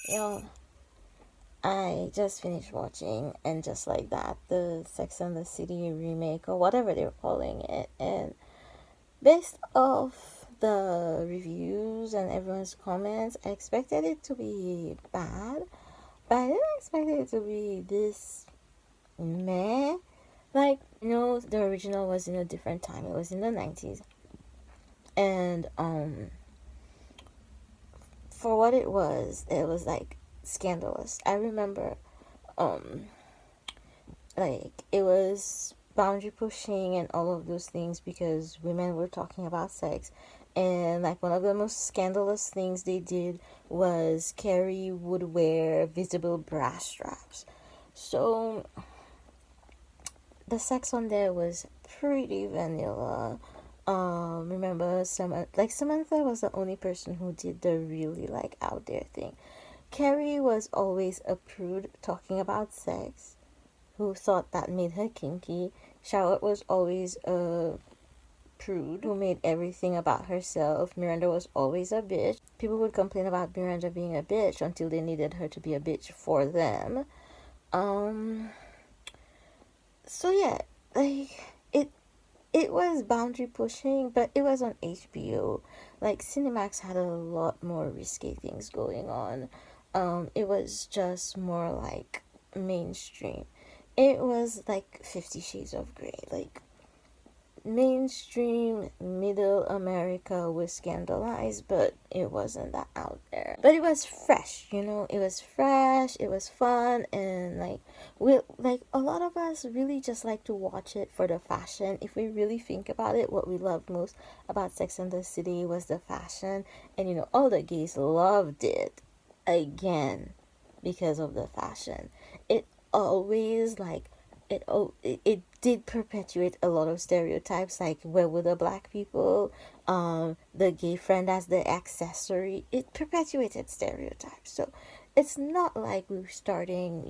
Yo, I just finished watching, and just like that, the Sex and the City remake, or whatever they're calling it. And based off the reviews and everyone's comments, I expected it to be bad, but I didn't expect it to be this meh. Like, the original was in a different time. It was in the 90s. And for what it was like scandalous. I remember um like it was boundary pushing and all of those things because women were talking about sex. And like one of the most scandalous things they did was Carrie would wear visible bra straps. So the sex on there was pretty vanilla. Remember Samantha was the only person who did the really like out there thing. Carrie was always a prude talking about sex, who thought that made her kinky. Charlotte was always a prude who made everything about herself. Miranda was always a bitch. People would complain about Miranda being a bitch until they needed her to be a bitch for them. Um so yeah, like it was boundary pushing, but it was on HBO. Like Cinemax had a lot more risky things going on. It was just more like mainstream. It was like 50 Shades of Grey. Like mainstream middle America was scandalized, but it wasn't that out there. But it was fresh, it was fresh, it was fun, and like a lot of us really just like to watch it for the fashion. If we really think about it, what we loved most about Sex and the City was the fashion, and all the gays loved it again because of the fashion. It always like it did perpetuate a lot of stereotypes, like where were the black people, the gay friend as the accessory. It perpetuated stereotypes. So it's not like we're starting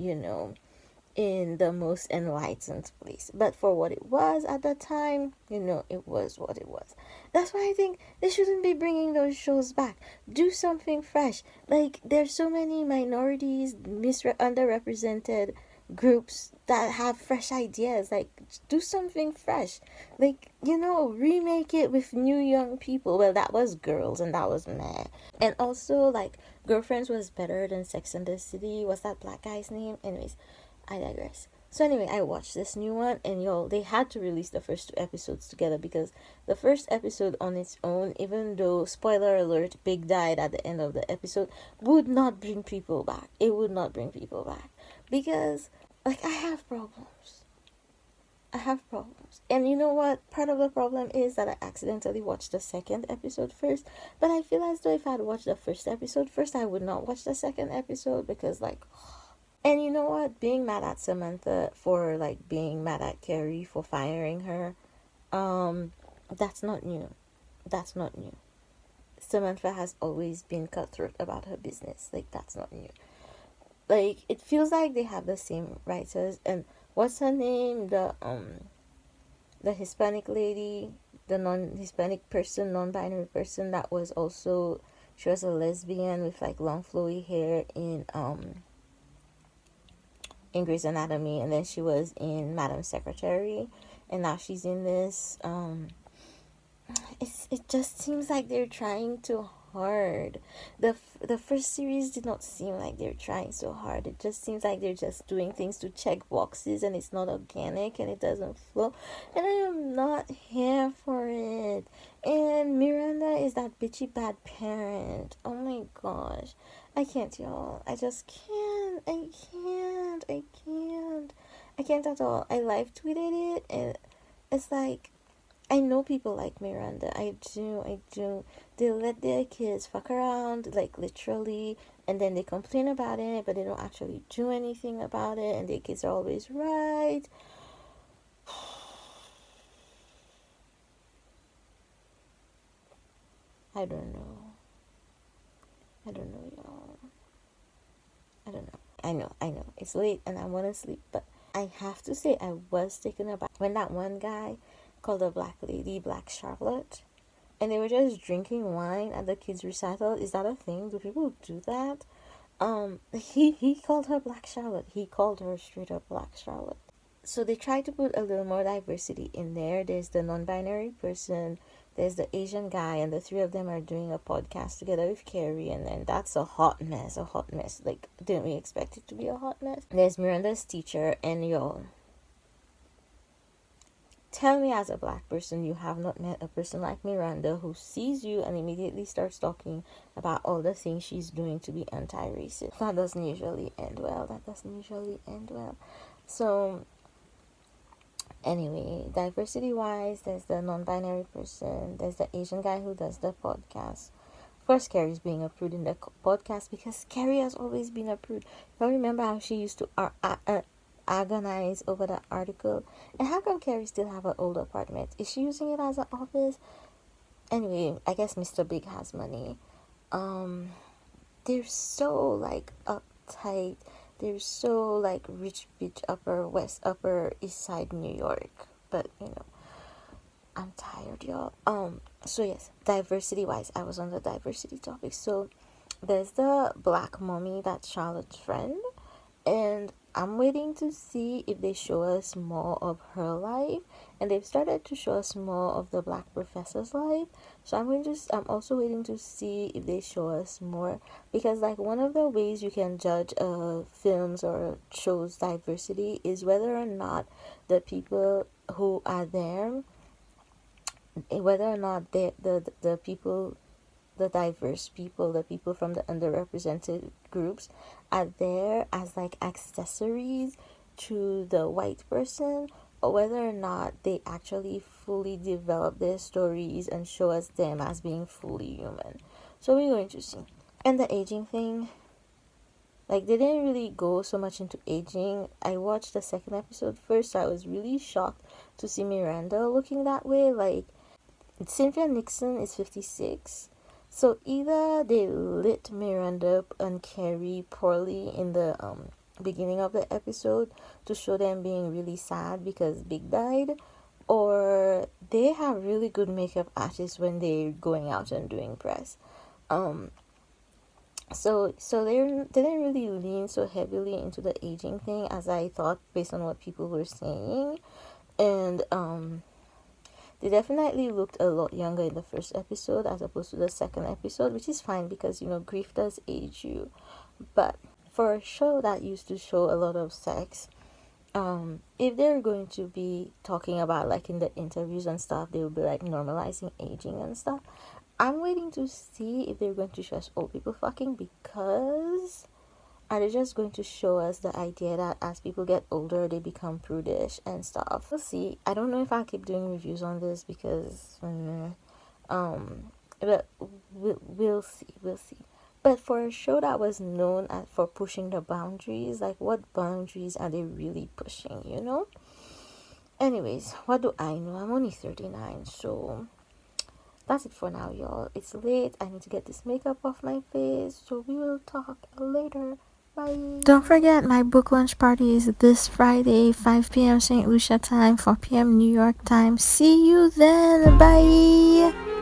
in the most enlightened place, but for what it was at the time, it was what it was. That's why I think they shouldn't be bringing those shows back. Do something fresh. Like there's so many minorities, underrepresented groups that have fresh ideas. Like do something fresh. Like remake it with new young people. Well, that was Girls, and that was meh. And also, like, Girlfriends was better than Sex and the City. What's that black guy's name? Anyways, I digress. So anyway, I watched this new one, and they had to release the first two episodes together because the first episode on its own, even though, spoiler alert, Big died at the end of the episode, would not bring people back. It would not bring people back because, like, I have problems. I have problems. And you know what? Part of the problem is that I accidentally watched the second episode first. But I feel as though if I had watched the first episode first, I would not watch the second episode because, like, and you know what? Being mad at Samantha for like being mad at Carrie for firing her, that's not new. That's not new. Samantha has always been cutthroat about her business. Like that's not new. Like it feels like they have the same writers. And what's her name? The Hispanic lady, the non-Hispanic person, non-binary person that was also, she was a lesbian with like long flowy hair in Grey's Anatomy, and then she was in Madam Secretary, and now she's in this. It just seems like they're trying too hard. The first series did not seem like they're trying so hard. It just seems like they're just doing things to check boxes, and it's not organic and it doesn't flow. And I am not here for it. And Miranda is that bitchy bad parent. Oh my gosh. I can't, y'all. I just can't. I can't. I can't. I can't at all. I live tweeted it, and it's like, I know people like Miranda. I do. I do. They let their kids fuck around, like literally, and then they complain about it, but they don't actually do anything about it, and their kids are always right. I don't know. I don't know, y'all. I don't know. I know. It's late and I want to sleep, but I have to say I was taken aback when that one guy called a black lady Black Charlotte, and they were just drinking wine at the kids' recital. Is that a thing? Do people do that? He called her Black Charlotte. He called her straight up Black Charlotte. So they tried to put a little more diversity in there. There's the non-binary person, there's the Asian guy, and the three of them are doing a podcast together with Carrie, and then that's a hot mess, a hot mess. Like, didn't we expect it to be a hot mess? There's Miranda's teacher, and yo, tell me as a black person you have not met a person like Miranda who sees you and immediately starts talking about all the things she's doing to be anti-racist. That doesn't usually end well. So anyway, diversity wise, there's the non-binary person, there's the Asian guy who does the podcast. Of course, Carrie's being a prude in the podcast because Carrie has always been a prude. Y'all remember how she used to agonize over that article? And how come Carrie still have an old apartment? Is she using it as an office? Anyway, I guess Mr. Big has money. They're so like uptight. They're so like rich bitch upper east side New York. But you know, I'm tired, y'all. So yes, diversity wise, I was on the diversity topic. So there's the black mommy that's Charlotte's friend, and I'm waiting to see if they show us more of her life, and they've started to show us more of the black professor's life. So I'm also waiting to see if they show us more, because like one of the ways you can judge films or shows diversity is whether or not the people who are there, whether or not the people, the diverse people, the people from the underrepresented groups are there as like accessories to the white person, or whether or not they actually fully develop their stories and show us them as being fully human. So we're going to see. And the aging thing, like they didn't really go so much into aging. I watched the second episode first, so I was really shocked to see Miranda looking that way. Like, Cynthia Nixon is 56. So either they lit Miranda and Carrie poorly in the beginning of the episode to show them being really sad because Big died, or they have really good makeup artists when they're going out and doing press. So they didn't really lean so heavily into the aging thing as I thought based on what people were saying. And they definitely looked a lot younger in the first episode as opposed to the second episode, which is fine because, you know, grief does age you. But for a show that used to show a lot of sex, if they're going to be talking about, like, in the interviews and stuff, they will be, like, normalizing aging and stuff. I'm waiting to see if they're going to show us old people fucking, because are they just going to show us the idea that as people get older, they become prudish and stuff? We'll see. I don't know if I'll keep doing reviews on this because, but we'll see. But for a show that was known for pushing the boundaries, like what boundaries are they really pushing, you know? Anyways, what do I know? I'm only 39, so that's it for now, y'all. It's late. I need to get this makeup off my face, so we will talk later. Bye. Don't forget, my book launch party is this Friday, 5 p.m. St. Lucia time, 4 p.m. New York time. See you then. Bye.